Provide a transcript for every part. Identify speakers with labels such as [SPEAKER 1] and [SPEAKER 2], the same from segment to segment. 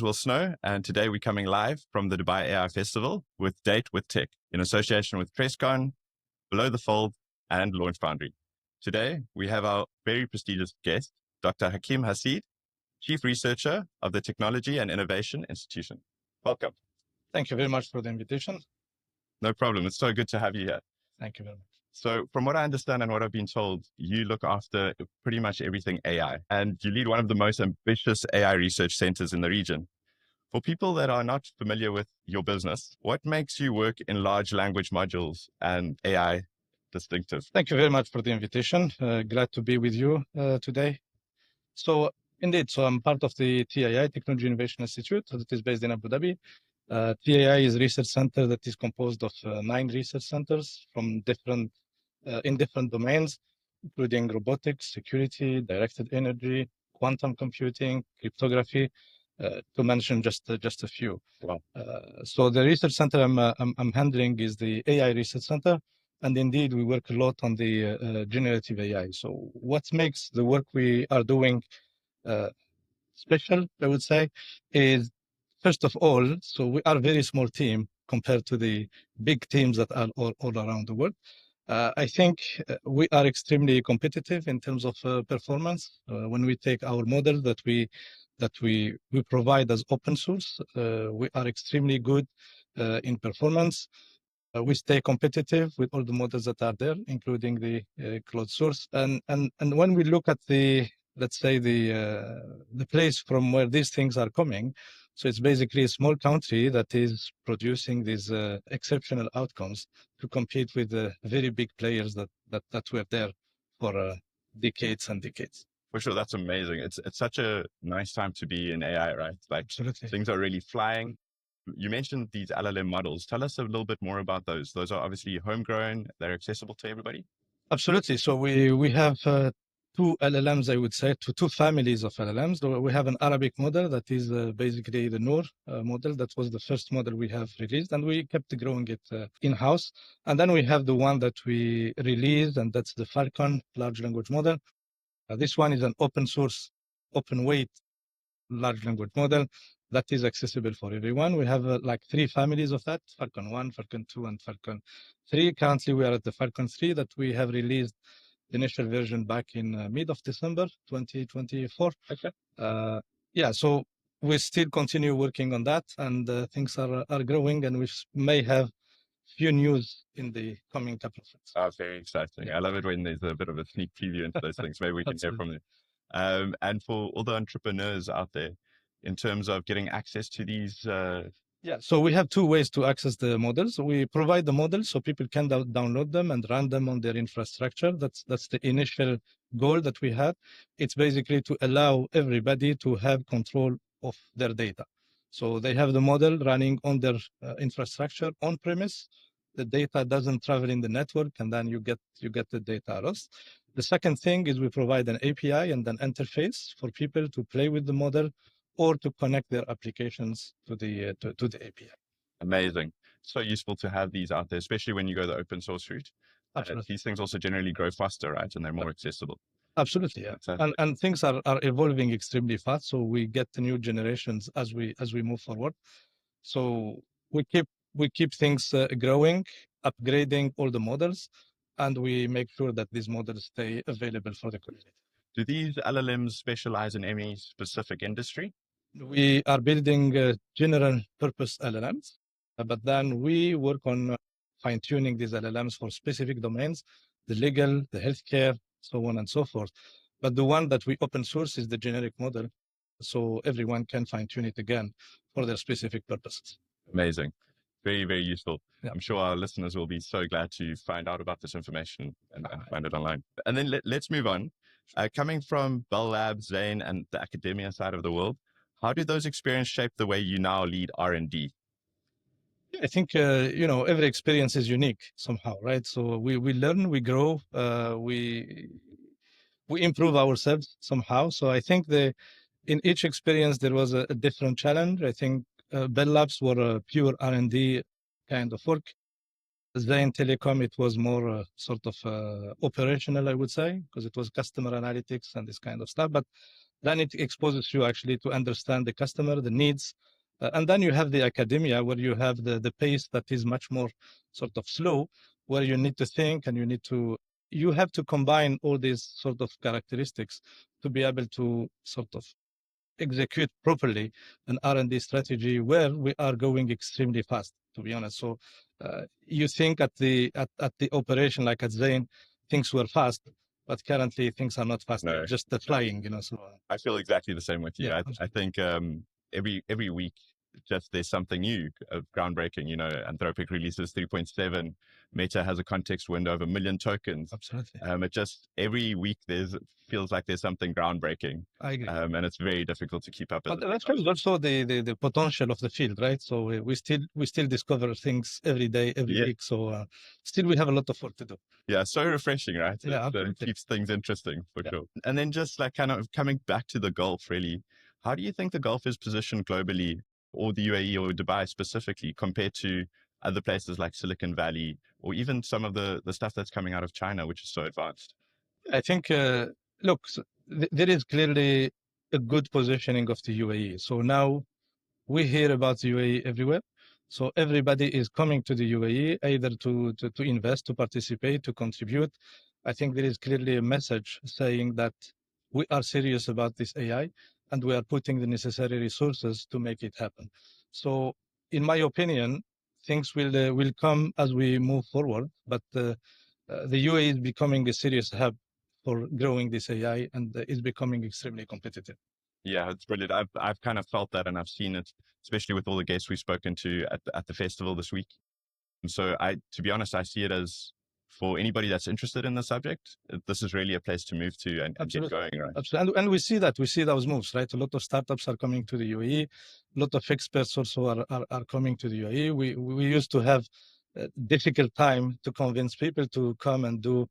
[SPEAKER 1] Will Snow, and today we're coming live from the Dubai AI Festival with Date with Tech in association with Presscon, Below the Fold, and Launch Foundry. Today, we have our very prestigious guest, Dr. Hakim Hacid, Chief Researcher of the Technology and Innovation Institution. Welcome.
[SPEAKER 2] Thank you very much for the invitation.
[SPEAKER 1] No problem. It's so good to have you here.
[SPEAKER 2] Thank you very much.
[SPEAKER 1] So from what I understand and what I've been told, you look after pretty much everything AI, and you lead one of the most ambitious AI research centers in the region. For people that are not familiar with your business, what makes you work in large language modules and AI distinctive?
[SPEAKER 2] Thank you very much for the invitation. Glad to be with you today. So indeed, I'm part of the TII, Technology Innovation Institute, that is based in Abu Dhabi. TII is a research center that is composed of 9 research centers from different domains, including robotics, security, directed energy, quantum computing, cryptography, to mention just a few.
[SPEAKER 1] Wow.
[SPEAKER 2] So the research center I'm handling is the AI Research Center, and indeed we work a lot on the generative AI. So what makes the work we are doing special, I would say, is first of all, so we are a very small team compared to the big teams that are all around the world. I think we are extremely competitive in terms of performance. When we take our model that we provide as open source, we are extremely good in performance. We stay competitive with all the models that are there, including the cloud source. And when we look at the, let's say, the place from where these things are coming, so it's basically a small country that is producing these exceptional outcomes to compete with the very big players that were there for decades and decades.
[SPEAKER 1] For sure, that's amazing. It's such a nice time to be in AI, right? Like,
[SPEAKER 2] absolutely,
[SPEAKER 1] things are really flying. You mentioned these LLM models. Tell us a little bit more about those. Those are obviously homegrown. They're accessible to everybody.
[SPEAKER 2] Absolutely. So we have 2 LLMs, I would say, two families of LLMs. We have an Arabic model that is basically the Noor model. That was the first model we have released, and we kept growing it in-house. And then we have the one that we released, and that's the Falcon large language model. This one is an open source, open weight large language model that is accessible for everyone. We have like 3 families of that: Falcon 1, Falcon 2, and Falcon 3. Currently, we are at the Falcon 3 that we have released the initial version back in mid of December 2024.
[SPEAKER 1] Okay.
[SPEAKER 2] Yeah, so we still continue working on that, and things are growing, and we may have few news in the coming couple of months.
[SPEAKER 1] Oh, very exciting. Yeah. I love it when there's a bit of a sneak preview into those things. Maybe we can hear from you. And for all the entrepreneurs out there, in terms of getting access to these?
[SPEAKER 2] Yeah, so we have 2 ways to access the models. We provide the models so people can download them and run them on their infrastructure. That's the initial goal that we have. It's basically to allow everybody to have control of their data. So they have the model running on their infrastructure on premise. The data doesn't travel in the network, and then you get the data lost. The second thing is we provide an API and an interface for people to play with the model or to connect their applications to the API.
[SPEAKER 1] Amazing. So useful to have these out there, especially when you go the open source route. These things also generally grow faster, right? And they're more accessible.
[SPEAKER 2] Absolutely, yeah. And things are evolving extremely fast. So we get the new generations as we move forward. So we keep things growing, upgrading all the models, and we make sure that these models stay available for the community.
[SPEAKER 1] Do these LLMs specialize in any specific industry?
[SPEAKER 2] We are building general purpose LLMs, but then we work on fine-tuning these LLMs for specific domains, the legal, the healthcare, so on and so forth. But the one that we open source is the generic model, so everyone can fine-tune it again for their specific purposes.
[SPEAKER 1] Amazing. Very, very useful.
[SPEAKER 2] Yeah.
[SPEAKER 1] I'm sure our listeners will be so glad to find out about this information and find it online. And then let's move on. Coming from Bell Labs, Zane, and the academia side of the world, how did those experiences shape the way you now lead R&D?
[SPEAKER 2] I think, every experience is unique somehow, right? So we learn, we grow, we improve ourselves somehow. So I think in each experience, there was a different challenge. I think Bell Labs were a pure R&D kind of work. Zane Telecom, it was more sort of operational, I would say, because it was customer analytics and this kind of stuff. But Then it exposes you actually to understand the customer, the needs. And then you have the academia where you have the pace that is much more sort of slow, where you need to think and you have to combine all these sort of characteristics to be able to sort of execute properly an R&D strategy where we are going extremely fast, to be honest. So you think at the operation, like at Zain, things were fast, but currently things are not fast.
[SPEAKER 1] No,
[SPEAKER 2] just the flying, So
[SPEAKER 1] I feel exactly the same with you.
[SPEAKER 2] yeah,
[SPEAKER 1] I think every week just there's something new, groundbreaking. Anthropic releases 3.7. Meta has a context window of 1 million tokens.
[SPEAKER 2] absolutely.
[SPEAKER 1] It just every week feels like there's something groundbreaking,
[SPEAKER 2] I agree.
[SPEAKER 1] and it's very difficult to keep up.
[SPEAKER 2] But that shows also the potential of the field, right? So we still discover things every day, every
[SPEAKER 1] Yeah.
[SPEAKER 2] week. So still we have a lot of work to do.
[SPEAKER 1] Yeah, so refreshing, right?
[SPEAKER 2] Yeah,
[SPEAKER 1] It
[SPEAKER 2] absolutely.
[SPEAKER 1] keeps things interesting for
[SPEAKER 2] Yeah.
[SPEAKER 1] sure. And then just like kind of coming back to the Gulf, really, how do you think the Gulf is positioned globally, or the UAE or Dubai specifically, compared to other places like Silicon Valley, or even some of the stuff that's coming out of China, which is so advanced?
[SPEAKER 2] I think, look, there is clearly a good positioning of the UAE. So now we hear about the UAE everywhere. So everybody is coming to the UAE either to invest, to participate, to contribute. I think there is clearly a message saying that we are serious about this AI and we are putting the necessary resources to make it happen. So, in my opinion, things will come as we move forward. But the UAE is becoming a serious hub for growing this AI and is becoming extremely competitive.
[SPEAKER 1] Yeah, it's brilliant. I've kind of felt that, and I've seen it, especially with all the guests we've spoken to at the festival this week. And so to be honest, I see it as for anybody that's interested in the subject, this is really a place to move to and get going, right?
[SPEAKER 2] Absolutely. And we see those moves, right? A lot of startups are coming to the UAE. A lot of experts also are coming to the UAE. We used to have a difficult time to convince people to come and do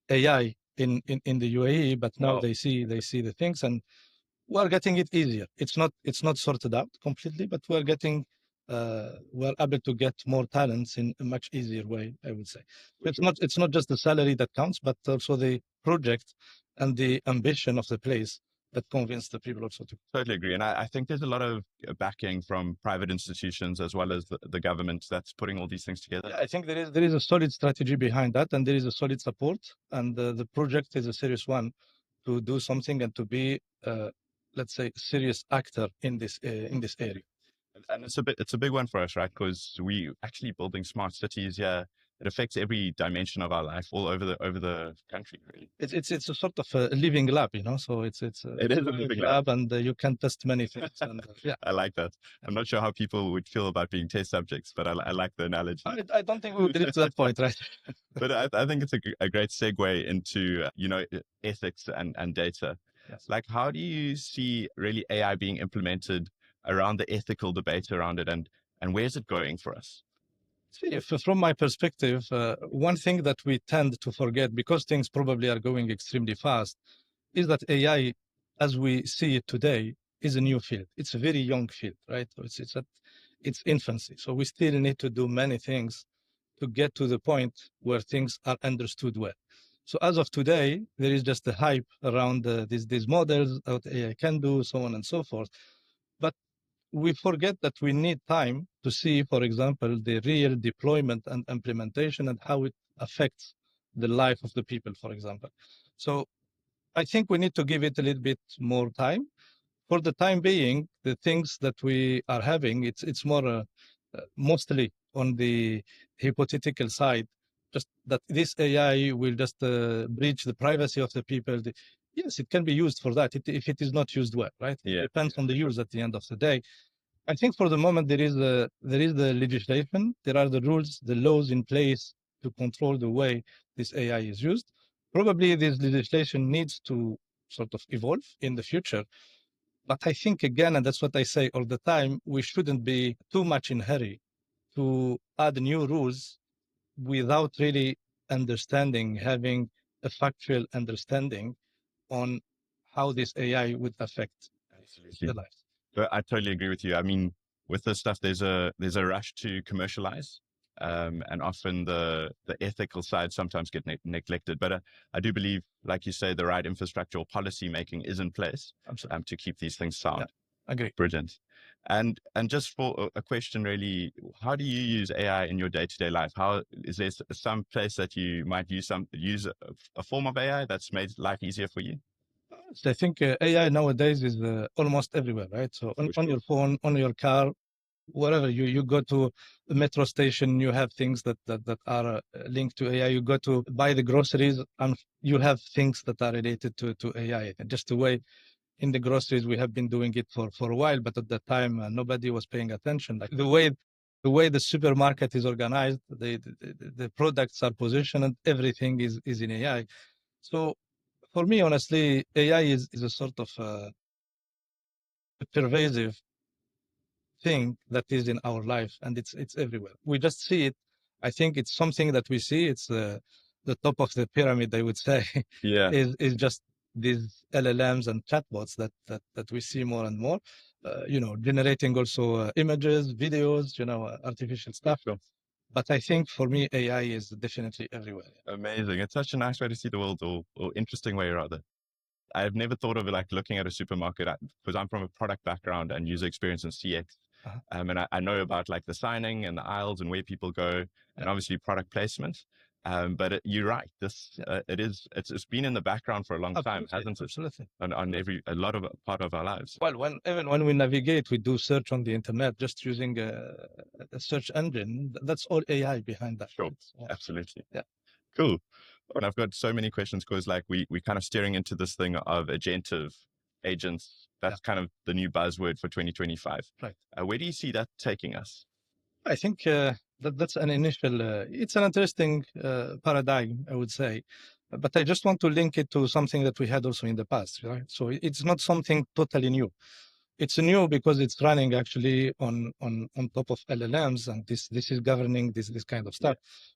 [SPEAKER 2] AI in the UAE, but now they see the things, and we're getting it easier. It's not sorted out completely, but we're able to get more talents in a much easier way, I would say. It's not just the salary that counts, but also the project and the ambition of the place that convince the people also to.
[SPEAKER 1] Totally agree. And I think there's a lot of backing from private institutions as well as the government that's putting all these things together.
[SPEAKER 2] Yeah, I think there is a solid strategy behind that, and there is a solid support, and the project is a serious one to do something and to be, let's say, a serious actor in this area.
[SPEAKER 1] And it's a big one for us, right? Because we actually building smart cities here. It affects every dimension of our life all over the country, really.
[SPEAKER 2] It's a sort of a living lab, So it is a living lab, and you can test many things. And, yeah,
[SPEAKER 1] I like that. I'm not sure how people would feel about being test subjects, but I like the analogy.
[SPEAKER 2] I don't think we would get to that point, right?
[SPEAKER 1] But I think it's a great segue into ethics and data.
[SPEAKER 2] Yes.
[SPEAKER 1] Like, how do you see really AI being implemented around the ethical debate around it, and where's it going for us?
[SPEAKER 2] See, from my perspective, one thing that we tend to forget, because things probably are going extremely fast, is that AI, as we see it today, is a new field. It's a very young field, right? So it's at its infancy. So we still need to do many things to get to the point where things are understood well. So as of today, there is just a hype around these models, what AI can do, so on and so forth. But we forget that we need time to see, for example, the real deployment and implementation and how it affects the life of the people, for example. So I think we need to give it a little bit more time. For the time being, the things that we are having, it's more mostly on the hypothetical side, just that this AI will just breach the privacy of the people. Yes, it can be used for that if it is not used well, right?
[SPEAKER 1] Yeah.
[SPEAKER 2] It depends on the use at the end of the day. I think for the moment there is the legislation, there are the rules, the laws in place to control the way this AI is used. Probably this legislation needs to sort of evolve in the future. But I think again, and that's what I say all the time, we shouldn't be too much in hurry to add new rules without really understanding, having a factual understanding on how this AI would affect the lives.
[SPEAKER 1] But I totally agree with you. I mean, with this stuff, there's a rush to commercialize, and often the ethical side sometimes get neglected. But I do believe, like you say, the right infrastructure or policy making is in place to keep these things sound.
[SPEAKER 2] Yeah, agree.
[SPEAKER 1] Brilliant. And just for a question, really, how do you use AI in your day-to-day life? How is there some place that you might use a form of AI that's made life easier for you?
[SPEAKER 2] So I think AI nowadays is almost everywhere, right? So on your phone, on your car, wherever you go to the metro station, you have things that are linked to AI. You go to buy the groceries, and you have things that are related to AI. And just the way in the groceries we have been doing it for a while, but at that time nobody was paying attention. Like the way the supermarket is organized, the products are positioned, and everything is in AI. So for me, honestly, AI is a sort of pervasive thing that is in our life, and it's everywhere. We just see it. I think it's something that we see. It's the top of the pyramid, I would say.
[SPEAKER 1] Yeah.
[SPEAKER 2] is just these LLMs and chatbots that we see more and more. Generating also images, videos, artificial stuff.
[SPEAKER 1] Sure.
[SPEAKER 2] But I think for me, AI is definitely everywhere.
[SPEAKER 1] Amazing. It's such a nice way to see the world, or interesting way rather. I've never thought of it like looking at a supermarket because I'm from a product background and user experience and CX. And I know about like the signing and the aisles and where people go, and obviously product placement. But you're right. It's been in the background for a long time, hasn't it?
[SPEAKER 2] Absolutely.
[SPEAKER 1] On a lot of part of our lives.
[SPEAKER 2] Well, even when we navigate, we do search on the internet just using a search engine. That's all AI behind that.
[SPEAKER 1] Sure. Yeah. Absolutely.
[SPEAKER 2] Yeah.
[SPEAKER 1] Cool. And I've got so many questions because like we kind of steering into this thing of agentive agents. That's kind of the new buzzword for 2025.
[SPEAKER 2] Right.
[SPEAKER 1] Where do you see that taking us?
[SPEAKER 2] I think that's an initial, it's an interesting paradigm, I would say. But I just want to link it to something that we had also in the past, right? So it's not something totally new. It's new because it's running actually on top of LLMs, and this is governing this kind of stuff.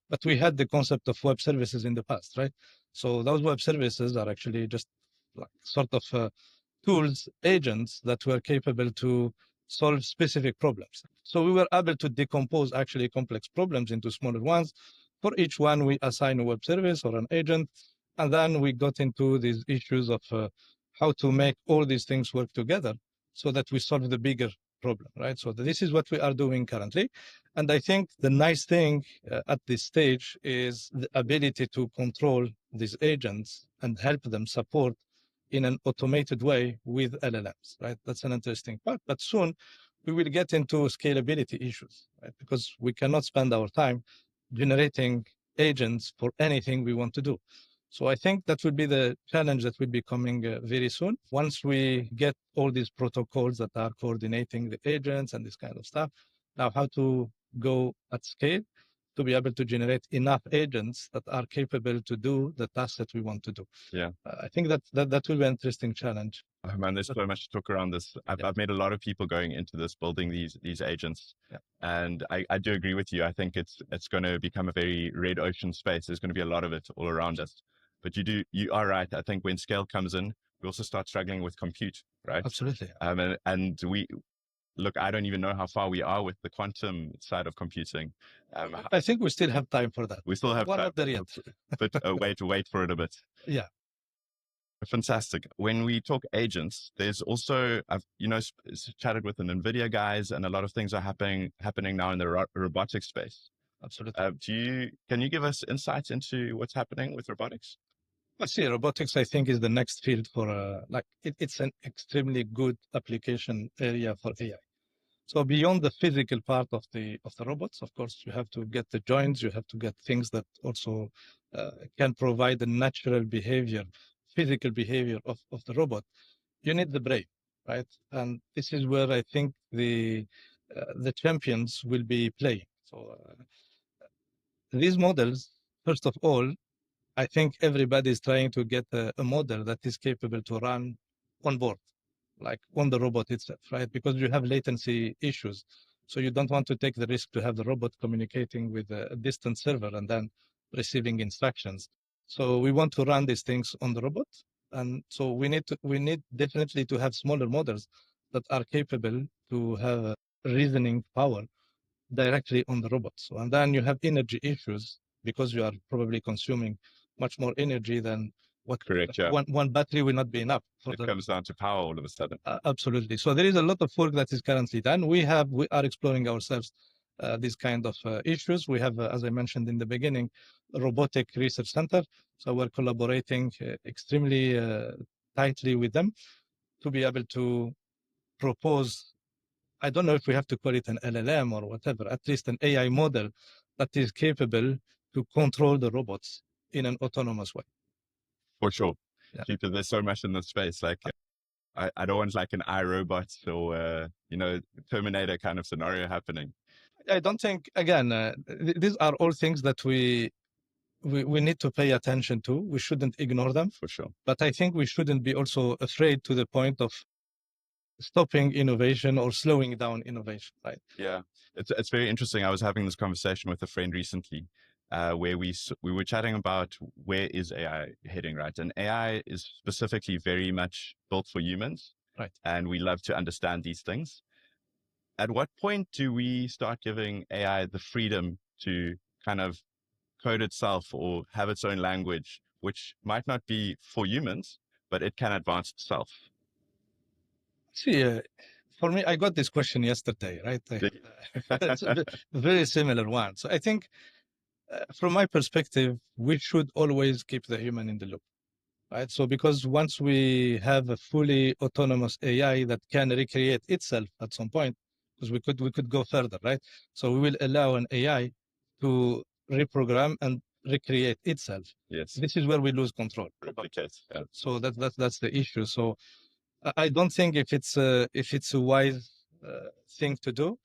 [SPEAKER 2] But we had the concept of web services in the past, right? So those web services are actually just like sort of tools, agents that were capable to solve specific problems. So we were able to decompose actually complex problems into smaller ones. For each one, we assign a web service or an agent, and then we got into these issues of how to make all these things work together so that we solve the bigger problem, right? So this is what we are doing currently. And I think the nice thing at this stage is the ability to control these agents and help them support in an automated way with LLMs, right? That's an interesting part. But soon we will get into scalability issues, right? Because we cannot spend our time generating agents for anything we want to do. So I think that would be the challenge that will be coming very soon. Once we get all these protocols that are coordinating the agents and this kind of stuff, now how to go at scale to be able to generate enough agents that are capable to do the tasks that we want to do.
[SPEAKER 1] Yeah.
[SPEAKER 2] I think that will be an interesting challenge.
[SPEAKER 1] Oh man, there's so much to talk around this. I've met a lot of people going into this, building these agents. And I do agree with you. I think it's going to become a very red ocean space. There's going to be a lot of it all around us. But you are right. I think when scale comes in, we also start struggling with compute, right?
[SPEAKER 2] Absolutely.
[SPEAKER 1] And look, I don't even know how far we are with the quantum side of computing.
[SPEAKER 2] I think we still have time for that.
[SPEAKER 1] We still have time.
[SPEAKER 2] Not there yet.
[SPEAKER 1] But wait for it a bit.
[SPEAKER 2] Yeah.
[SPEAKER 1] Fantastic. When we talk agents, there's also, I've chatted with the NVIDIA guys, and a lot of things are happening now in the robotics space.
[SPEAKER 2] Absolutely.
[SPEAKER 1] Can you give us insights into what's happening with robotics?
[SPEAKER 2] I see robotics, I think, is the next field for it's an extremely good application area for AI. So beyond the physical part of the robots, of course, you have to get the joints, you have to get things that also can provide the natural behavior, physical behavior of the robot. You need the brain, right? And this is where I think the champions will be playing. So these models, first of all, I think everybody is trying to get a model that is capable to run on board, like on the robot itself, right? Because you have latency issues. So you don't want to take the risk to have the robot communicating with a distant server and then receiving instructions. So we want to run these things on the robot. And so we need definitely to have smaller models that are capable to have reasoning power directly on the robots. So, and then you have energy issues because you are probably consuming much more energy than what
[SPEAKER 1] Correct, yeah.
[SPEAKER 2] one battery will not be enough.
[SPEAKER 1] It comes down to power all of a sudden.
[SPEAKER 2] Absolutely. So there is a lot of work that is currently done. We are exploring ourselves these kind of issues. We have, as I mentioned in the beginning, a robotic research center. So we're collaborating extremely tightly with them to be able to propose, I don't know if we have to call it an LLM or whatever, at least an AI model that is capable to control the robots in an autonomous way.
[SPEAKER 1] For sure.
[SPEAKER 2] Yeah.
[SPEAKER 1] Because there's so much in this space. Like, I don't want like an iRobot or, Terminator kind of scenario happening.
[SPEAKER 2] I don't think, again, these are all things that we need to pay attention to. We shouldn't ignore them.
[SPEAKER 1] For sure.
[SPEAKER 2] But I think we shouldn't be also afraid to the point of stopping innovation or slowing down innovation, right?
[SPEAKER 1] Yeah, it's very interesting. I was having this conversation with a friend recently, where we were chatting about where is AI heading, right? And AI is specifically very much built for humans,
[SPEAKER 2] right?
[SPEAKER 1] And we love to understand these things. At what point do we start giving AI the freedom to kind of code itself or have its own language, which might not be for humans, but it can advance itself?
[SPEAKER 2] See, for me, I got this question yesterday, right? It's a very similar one. So I think, from my perspective, we should always keep the human in the loop, right? So because once we have a fully autonomous AI that can recreate itself at some point, because we could go further, right? So we will allow an AI to reprogram and recreate itself.
[SPEAKER 1] Yes.
[SPEAKER 2] This is where we lose control.
[SPEAKER 1] Replicate. Yeah.
[SPEAKER 2] So that's the issue. So I don't think if it's a wise thing to do.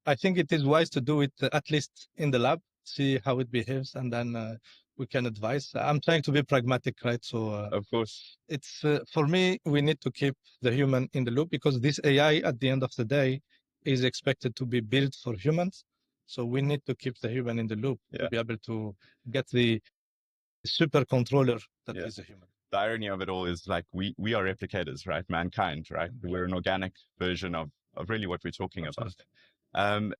[SPEAKER 2] I think it is wise to do it at least in the lab, see how it behaves, and then we can advise. I'm trying to be pragmatic, right? So
[SPEAKER 1] of course,
[SPEAKER 2] it's for me, we need to keep the human in the loop because this AI, at the end of the day, is expected to be built for humans. So we need to keep the human in the loop to be able to get the super controller that is a human.
[SPEAKER 1] The irony of it all is like we are replicators, right? Mankind, right? We're an organic version of really what we're talking about.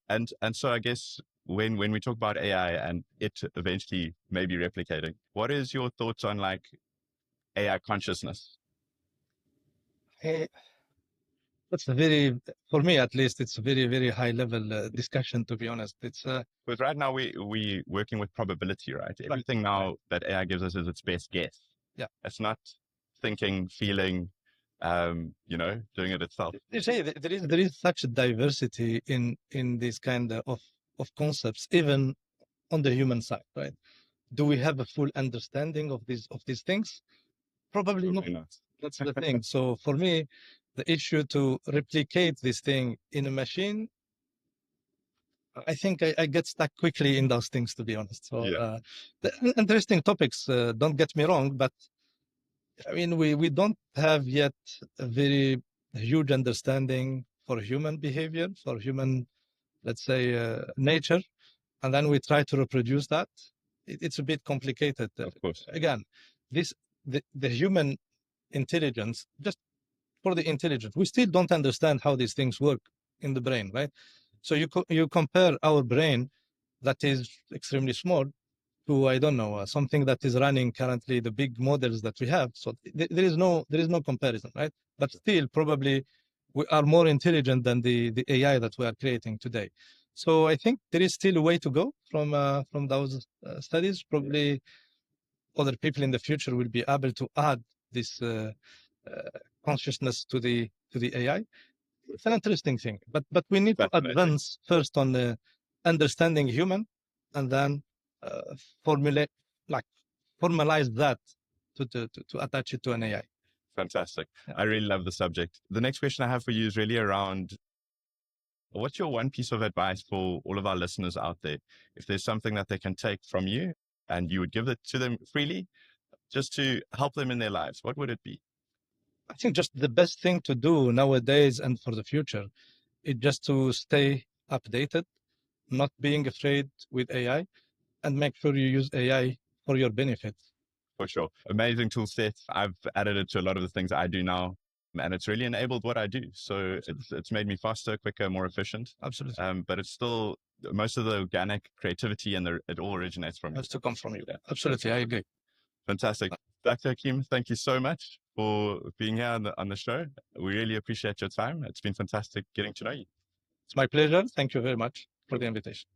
[SPEAKER 1] And so I guess when we talk about AI and it eventually maybe replicating, what is your thoughts on like AI consciousness?
[SPEAKER 2] That's for me at least, it's a very, very high level discussion, to be honest. It's
[SPEAKER 1] because right now we working with probability, right? Everything now that AI gives us is its best guess.
[SPEAKER 2] Yeah.
[SPEAKER 1] It's not thinking, feeling, doing it itself.
[SPEAKER 2] You say there is such a diversity in this kind of concepts, even on the human side, right? Do we have a full understanding of these things? Probably not. That's the thing. So for me, the issue to replicate this thing in a machine, I think I get stuck quickly in those things, to be honest. So the interesting topics, don't get me wrong, but I mean, we don't have yet a very huge understanding for human behavior, for human, let's say, nature. And then we try to reproduce that. It's a bit complicated.
[SPEAKER 1] Of course.
[SPEAKER 2] Again, the human intelligence, just for the intelligence, we still don't understand how these things work in the brain, right? So you compare our brain that is extremely small to, I don't know, something that is running currently the big models that we have. So there is no comparison, right? But still, probably we are more intelligent than the AI that we are creating today. So I think there is still a way to go from those studies. Probably other people in the future will be able to add this consciousness to the AI. It's an interesting thing, but we need to advance first on the understanding human, and then formalize that to attach it to an AI.
[SPEAKER 1] Fantastic. Yeah. I really love the subject. The next question I have for you is really around, what's your one piece of advice for all of our listeners out there? If there's something that they can take from you and you would give it to them freely, just to help them in their lives, what would it be?
[SPEAKER 2] I think just the best thing to do nowadays and for the future is just to stay updated, not being afraid with AI, and make sure you use AI for your benefit.
[SPEAKER 1] For sure. Amazing tool set. I've added it to a lot of the things I do now, and it's really enabled what I do. So it's made me faster, quicker, more efficient.
[SPEAKER 2] Absolutely.
[SPEAKER 1] But it's still most of the organic creativity and it all originates from you.
[SPEAKER 2] Has to come from you. Absolutely, I agree.
[SPEAKER 1] Fantastic. Dr. Hakim, thank you so much for being here on the show. We really appreciate your time. It's been fantastic getting to know you.
[SPEAKER 2] It's my pleasure. Thank you very much for the invitation.